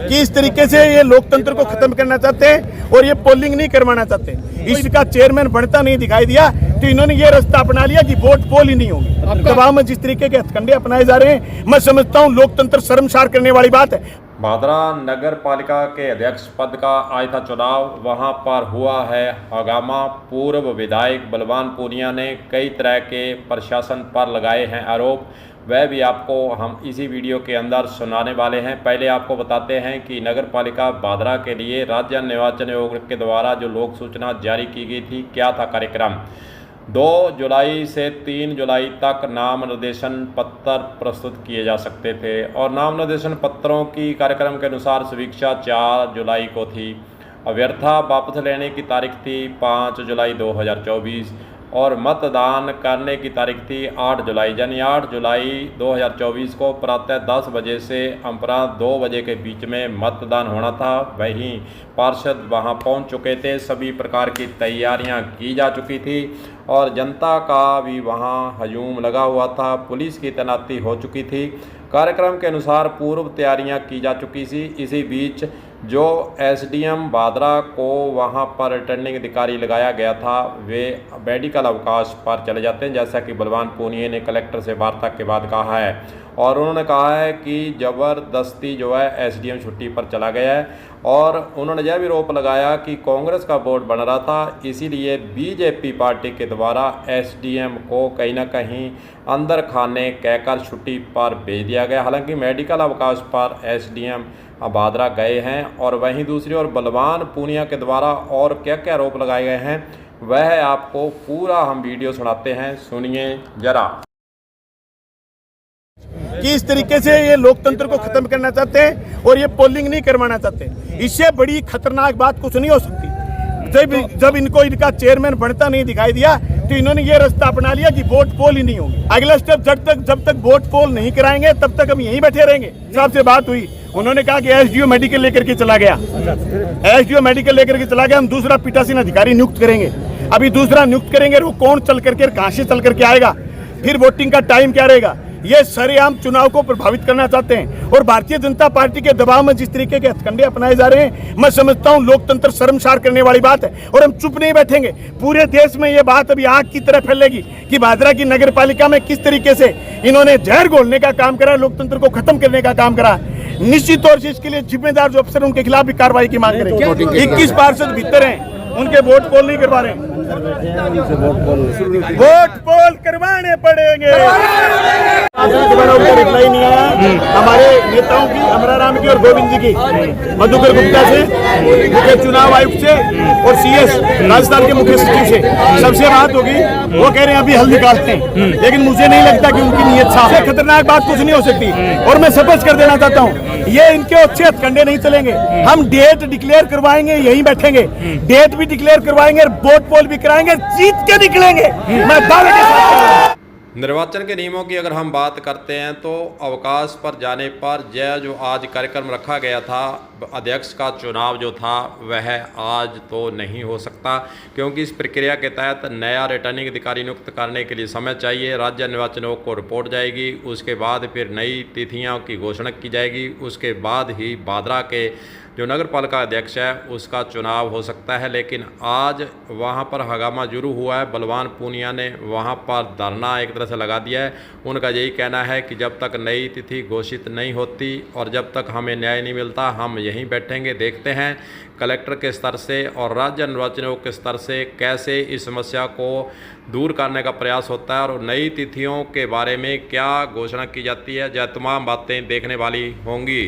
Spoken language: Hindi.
कि इस तरीके से ये लोकतंत्र को खत्म करना चाहते हैं और ये पोलिंग नहीं करवाना चाहते। इसका चेयरमैन बनता नहीं दिखाई दिया तो इन्होंने ये रास्ता अपना लिया कि वोट पोल ही नहीं होगी। दबाव में जिस तरीके के हथकंडे अपनाए जा रहे हैं, मैं समझता हूँ लोकतंत्र शर्मसार करने वाली बात है। भादरा नगर पालिका के अध्यक्ष पद का आज था चुनाव। वहां पर हुआ है हंगामा। पूर्व विधायक बलवान पूनिया ने कई तरह के प्रशासन पर लगाए हैं आरोप। वह भी आपको हम इसी वीडियो के अंदर सुनाने वाले हैं। पहले आपको बताते हैं कि नगर पालिका भादरा के लिए राज्य निर्वाचन आयोग के द्वारा जो लोक सूचना जारी की गई थी, क्या था कार्यक्रम। 2 जुलाई से 3 जुलाई तक नाम निर्देशन पत्र प्रस्तुत किए जा सकते थे और नाम निर्देशन पत्रों की कार्यक्रम के अनुसार समीक्षा 4 जुलाई को थी। अभ्यर्था वापस लेने की तारीख थी 5 जुलाई 2024 और मतदान करने की तारीख थी 8 जुलाई, यानी 8 जुलाई 2024 को प्रातः 10 बजे से अपराह 2 बजे के बीच में मतदान होना था। वहीं पार्षद वहां पहुंच चुके थे, सभी प्रकार की तैयारियां की जा चुकी थी और जनता का भी वहां हजूम लगा हुआ था। पुलिस की तैनाती हो चुकी थी। कार्यक्रम के अनुसार पूर्व तैयारियां की जा चुकी थी। इसी बीच जो एसडीएम भादरा को वहां पर रिटर्निंग अधिकारी लगाया गया था, वे मेडिकल अवकाश पर चले जाते हैं, जैसा कि बलवान पूनिया ने कलेक्टर से वार्ता के बाद कहा है। और उन्होंने कहा है कि ज़बरदस्ती जो है एसडीएम छुट्टी पर चला गया है और उन्होंने यह भी आरोप लगाया कि कांग्रेस का बोर्ड बन रहा था, इसीलिए बीजेपी पार्टी के द्वारा एसडीएम को कहीं ना कहीं अंदर खाने कहकर छुट्टी पर भेज दिया गया। हालांकि मेडिकल अवकाश पर एसडीएम भादरा गए हैं। और वहीं दूसरी ओर बलवान पूनिया के द्वारा और क्या क्या आरोप लगाए गए हैं, वह आपको पूरा हम वीडियो सुनाते हैं, सुनिए जरा। कि इस तरीके से ये लोकतंत्र को खत्म करना चाहते हैं और ये पोलिंग नहीं करवाना चाहते। इससे बड़ी खतरनाक बात कुछ नहीं हो सकती। जब इनको इनका चेयरमैन बनता नहीं दिखाई दिया तो इन्होंने ये रास्ता अपना लिया कि वोट पोल ही नहीं होगी। अगला स्टेप जब तक वोट पोल नहीं कराएंगे तब तक हम यहीं बैठे रहेंगे। साहब से बात हुई, उन्होंने कहा कि एसडीओ मेडिकल लेकर के चला गया। एसडीओ मेडिकल लेकर के चला गया, हम दूसरा पीठासीन अधिकारी नियुक्त करेंगे। अभी दूसरा नियुक्त करेंगे, वो कौन चल करके कहां से चल करके आएगा, फिर वोटिंग का टाइम क्या रहेगा। ये सरेआम चुनाव को प्रभावित करना चाहते हैं और भारतीय जनता पार्टी के दबाव में जिस तरीके के हथकंडे अपनाए जा रहे हैं, मैं समझता हूं लोकतंत्र शर्मसार करने वाली बात है और हम चुप नहीं बैठेंगे। पूरे देश में ये बात अभी आग की तरह फैलेगी कि भादरा की नगर पालिका में किस तरीके से इन्होंने जहर घोलने का काम करा, लोकतंत्र को खत्म करने का काम करा। निश्चित तौर से इसके लिए जिम्मेदार जो अफसर उनके खिलाफ भी कार्रवाई की मांग करेंगे। 21 पार्षद भीतर हैं, उनके वोट पोल नहीं करवा रहे, वोट पोल करवाने पड़ेंगे। रिप्लाई नहीं आया हमारे नेताओं की, अमरा राम की और गोविंद जी की, मधुकर गुप्ता से, मुख्य चुनाव आयुक्त से और सीएस राजस्थान के मुख्य सचिव से सबसे बात होगी। वो कह रहे हैं अभी हल निकालते हैं, लेकिन मुझे नहीं लगता कि उनकी नीयत साफ है। खतरनाक बात कुछ नहीं हो सकती और मैं स्पष्ट कर देना चाहता हूँ, ये इनके अच्छे हथकंडे नहीं चलेंगे। हम डेट डिक्लेयर करवाएंगे, यहीं बैठेंगे, डेट भी डिक्लेयर करवाएंगे, वोट पोल भी कराएंगे, जीत के निकलेंगे। मैं दावे के साथ निर्वाचन के नियमों की अगर हम बात करते हैं तो अवकाश पर जाने पर यह जो आज कार्यक्रम रखा गया था, अध्यक्ष का चुनाव जो था वह आज तो नहीं हो सकता, क्योंकि इस प्रक्रिया के तहत नया रिटर्निंग अधिकारी नियुक्त करने के लिए समय चाहिए। राज्य निर्वाचन आयोग को रिपोर्ट जाएगी, उसके बाद फिर नई तिथियों की घोषणा की जाएगी, उसके बाद ही भादरा के जो नगर पालिका अध्यक्ष है उसका चुनाव हो सकता है। लेकिन आज वहां पर हंगामा शुरू हुआ है। बलवान पूनिया ने वहां पर धरना एक तरह से लगा दिया है। उनका यही कहना है कि जब तक नई तिथि घोषित नहीं होती और जब तक हमें न्याय नहीं मिलता, हम यहीं बैठेंगे। देखते हैं कलेक्टर के स्तर से और राज्य निर्वाचन आयोग के स्तर से कैसे इस समस्या को दूर करने का प्रयास होता है और नई तिथियों के बारे में क्या घोषणा की जाती है। यह तमाम बातें देखने वाली होंगी।